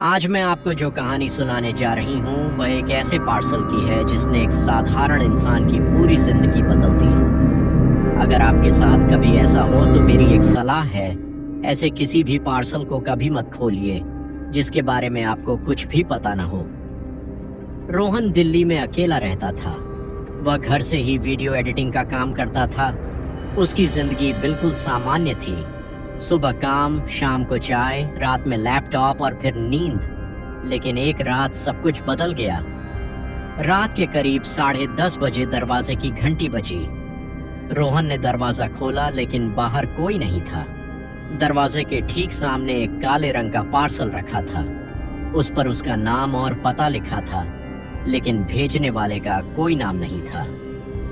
आज मैं आपको जो कहानी सुनाने जा रही हूँ वह एक ऐसे पार्सल की है जिसने एक साधारण इंसान की पूरी जिंदगी बदल दी। अगर आपके साथ कभी ऐसा हो तो मेरी एक सलाह है, ऐसे किसी भी पार्सल को कभी मत खोलिए जिसके बारे में आपको कुछ भी पता न हो। रोहन दिल्ली में अकेला रहता था। वह घर से ही वीडियो एडिटिंग का काम करता था। उसकी जिंदगी बिल्कुल सामान्य थी। सुबह काम, शाम को चाय, रात में लैपटॉप और फिर नींद। लेकिन एक रात सब कुछ बदल गया। रात के करीब 10:30 बजे दरवाजे की घंटी बजी। रोहन ने दरवाजा खोला लेकिन बाहर कोई नहीं था। दरवाजे के ठीक सामने एक काले रंग का पार्सल रखा था। उस पर उसका नाम और पता लिखा था, लेकिन भेजने वाले का कोई नाम नहीं था।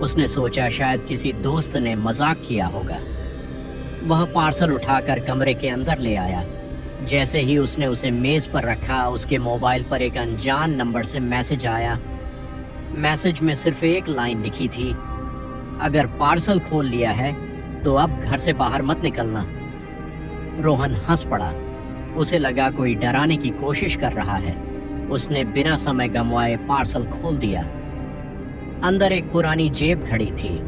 उसने सोचा शायद किसी दोस्त ने मजाक किया होगा। वह पार्सल उठाकर कमरे के अंदर ले आया। जैसे ही उसने उसे मेज पर रखा, उसके मोबाइल पर एक अनजान नंबर से मैसेज आया। मैसेज में सिर्फ एक लाइन लिखी थी, अगर पार्सल खोल लिया है तो अब घर से बाहर मत निकलना। रोहन हंस पड़ा। उसे लगा कोई डराने की कोशिश कर रहा है। उसने बिना समय गंवाए पार्सल खोल दिया। अंदर एक पुरानी जेब घड़ी थी।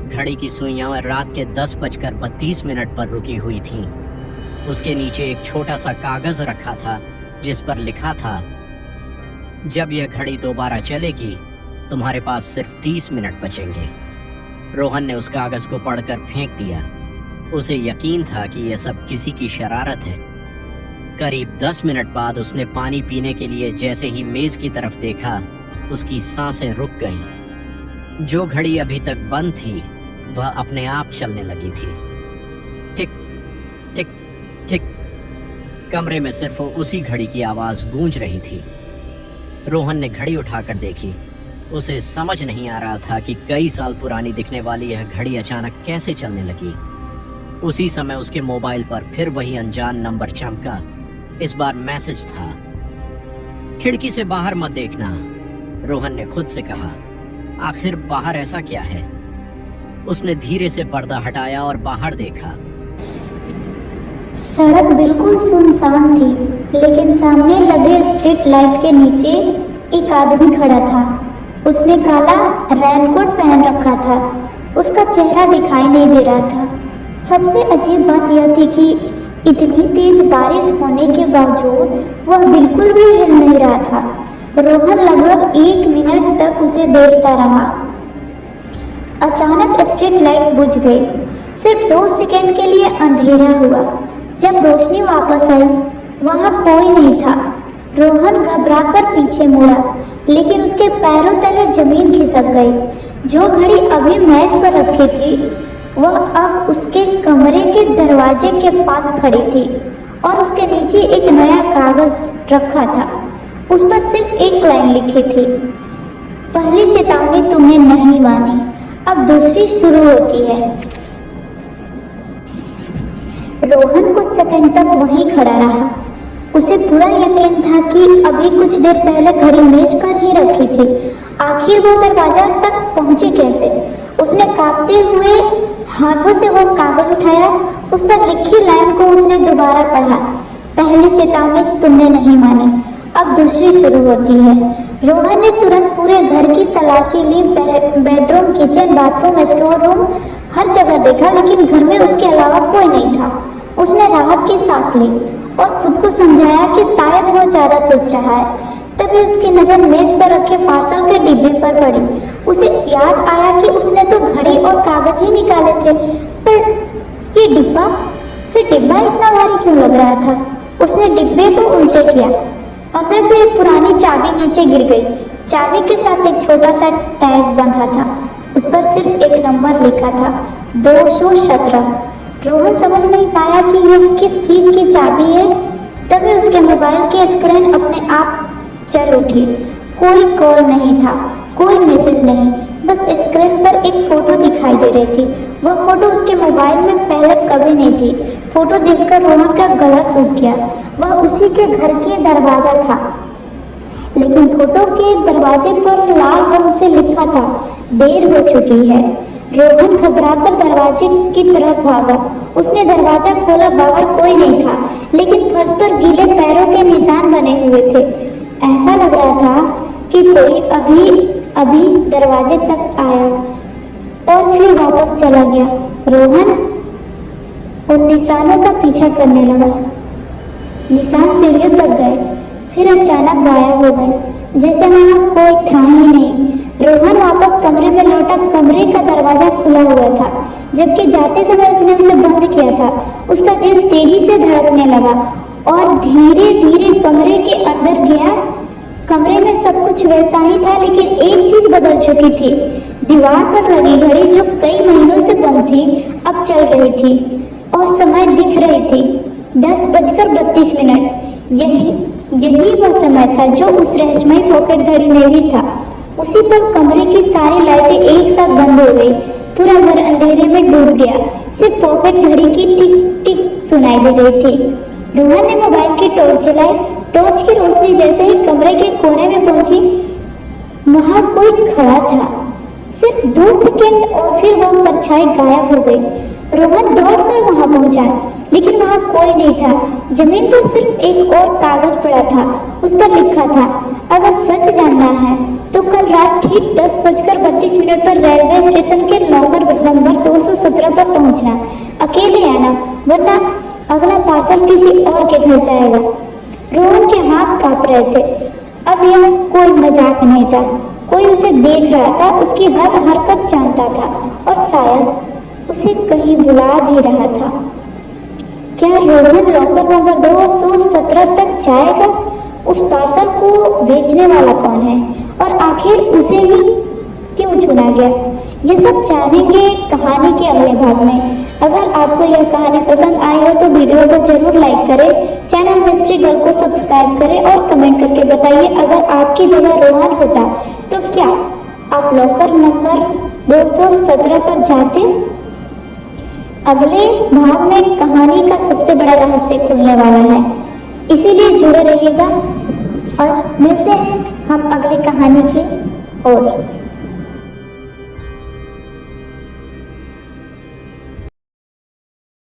घड़ी की सुइयां रात के 10:32 पर रुकी हुई थीं। उसके नीचे एक छोटा सा कागज रखा था जिस पर लिखा था, जब यह घड़ी दोबारा चलेगी तुम्हारे पास सिर्फ 30 मिनट बचेंगे। रोहन ने उस कागज को पढ़कर फेंक दिया। उसे यकीन था कि यह सब किसी की शरारत है। करीब 10 मिनट बाद उसने पानी पीने के लिए जैसे ही मेज की तरफ देखा, उसकी सांसें रुक गईं। जो घड़ी अभी तक बंद थी वह अपने आप चलने लगी थी। टिक टिक टिक। कमरे में सिर्फ उसी घड़ी की आवाज गूंज रही थी। रोहन ने घड़ी उठाकर देखी। उसे समझ नहीं आ रहा था कि कई साल पुरानी दिखने वाली यह घड़ी अचानक कैसे चलने लगी। उसी समय उसके मोबाइल पर फिर वही अनजान नंबर चमका। इस बार मैसेज था, खिड़की से बाहर मत देखना। रोहन ने खुद से कहा, आखिर बाहर ऐसा क्या है? उसने धीरे से पर्दा हटाया और बाहर देखा। सड़क बिल्कुल सुनसान थी, लेकिन सामने लगे स्ट्रीट लाइट के नीचे एक आदमी खड़ा था। उसने काला रेनकोट पहन रखा था। उसका चेहरा दिखाई नहीं दे रहा था। सबसे अजीब बात यह थी कि इतनी तेज बारिश होने के बावजूद वह बिल्कुल भी हिल नहीं रहा था। रोहन लगभग 1 मिनट तक उसे देखता रहा। अचानक स्ट्रीट लाइट बुझ गई। सिर्फ 2 सेकंड के लिए अंधेरा हुआ। जब रोशनी वापस आई, वहां कोई नहीं था। रोहन घबराकर पीछे मुड़ा, लेकिन उसके पैरों तले जमीन खिसक गई। जो घड़ी अभी मेज पर रखी थी वह अब उसके कमरे के दरवाजे के पास खड़ी थी और उसके नीचे एक नया कागज रखा था। उस पर सिर्फ एक लाइन लिखी थी, पहली चेतावनी तुमने नहीं मानी, अब दूसरी शुरू होती है। रोहन कुछ सेकंड तक वहीं खड़ा रहा। उसे पूरा यकीन था कि अभी कुछ देर पहले घड़ी मेज पर ही रखी थी। आखिर वो दरवाजा तक पहुंची कैसे? उसने कांपते हुए हाथों से वो कागज उठाया। उस पर लिखी लाइन को उसने दोबारा पढ़ा, पहली चेतावनी तुमने नहीं मानी, अब दूसरी शुरू होती है। रोहन ने तुरंत पूरे घर की तलाशी ली। Bedroom, kitchen, bathroom, store room, हर जगह देखा, लेकिन घर में उसके अलावा कोई नहीं था। उसने राहत की सांस ली और खुद को समझाया कि शायद वो ज्यादा सोच रहा है। तभी उसकी नजर मेज पर रखे पार्सल के डिब्बे पर पड़ी। उसे याद आया कि उसने तो घड़ी और कागज ही निकाले थे, पर ये डिब्बा, फिर डिब्बा इतना भारी क्यों लग रहा था? उसने डिब्बे को उल्टे किया। अंदर से एक पुरानी चाबी नीचे गिर गई। चाबी के साथ एक छोटा सा टैग बंधा था। उस पर सिर्फ एक नंबर लिखा था, 217। रोहन समझ नहीं पाया कि यह किस चीज की चाबी है। तभी उसके मोबाइल की स्क्रीन अपने आप चल उठी। कोई कॉल नहीं था, कोई मैसेज नहीं, बस स्क्रीन पर एक फोटो दिखाई दे रही थी। वह फोटो उसके मोबाइल में पहले कभी नहीं थी। फोटो देखकर रोहन का गला सूख गया। वह उसी के घर के दरवाजा था, लेकिन फोटो के दरवाजे पर लाल रंग से लिखा था, देर हो चुकी है। रोहन घबराकर दरवाजे की तरफ भागा। उसने दरवाजा खोला, बाहर कोई नहीं था, लेकिन फर्श पर गीले पैरों के निशान बने हुए कोई अभी अभी दरवाजे तक आया और फिर वापस चला गया। रोहन उन निशानों का पीछा करने लगा। निशान सीढ़ियों तक गए, फिर अचानक गायब हो गए, जैसे वहां कोई था ही नहीं। रोहन वापस कमरे में लौटा। कमरे का दरवाजा खुला हुआ था, जबकि जाते समय उसने उसे बंद किया था। उसका दिल तेजी से धड़कने लगा और धीरे धीरे कमरे के अंदर गया। कमरे में सब कुछ वैसा ही था, लेकिन एक चीज बदल चुकी थी। दीवार पर लगी घड़ी जो कई महीनों से बंद थी, अब चल रही थी और समय दिख रही थी। 10:32। यही वह समय था जो उस रहस्यमयी पॉकेट घड़ी में भी था। उसी पर कमरे की सारी लाइटें एक साथ बंद हो गई। पूरा घर अंधेरे में डूब गया। सिर्फ पॉकेट घड़ी की टिक टिक सुनाई दे रही थी। रोहन ने मोबाइल की टॉर्च जलाई। टॉर्च की रोशनी जैसे ही कमरे के कोने में पहुंची, वहां कोई खड़ा था। सिर्फ 2 सेकंड और फिर वह परछाई गायब हो गई। रोहन दौड़कर वहां पहुंचा, लेकिन वहां कोई नहीं था। जमीन पर सिर्फ एक और कागज पड़ा था। उस पर लिखा था, अगर सच जानना है तो कल रात ठीक 10:32 पर रेलवे स्टेशन के लॉकर नंबर 217 पर पहुंचना। अकेले आना, वरना अगला पार्सल किसी और के घर जाएगा। रोहन के हाथ कांप रहे थे। अब यह कोई मजाक नहीं था। कोई उसे देख रहा था, उसकी हर हरकत जानता था और शायद उसे कहीं बुला भी रहा था। क्या रोहन लॉकर नंबर 217 तक जाएगा? उस पार्सल को भेजने वाला कौन है और आखिर उसे ही क्यों चुना गया? ये सब जानेंगे कहानी के अगले भाग में। अगर आपको यह कहानी पसंद आई हो तो वीडियो को जरूर लाइक करें, चैनल मिस्ट्री गर्ल को सब्सक्राइब करें और कमेंट करके बताइए अगर आपकी जगह रोहन होता तो क्या आप लॉकर नंबर 217 पर जाते? अगले भाग में कहानी का सबसे बड़ा रहस्य खुलने वाला है, इसीलिए जुड़े रहिएगा और मिलते हैं हम अगली कहानी की ओर।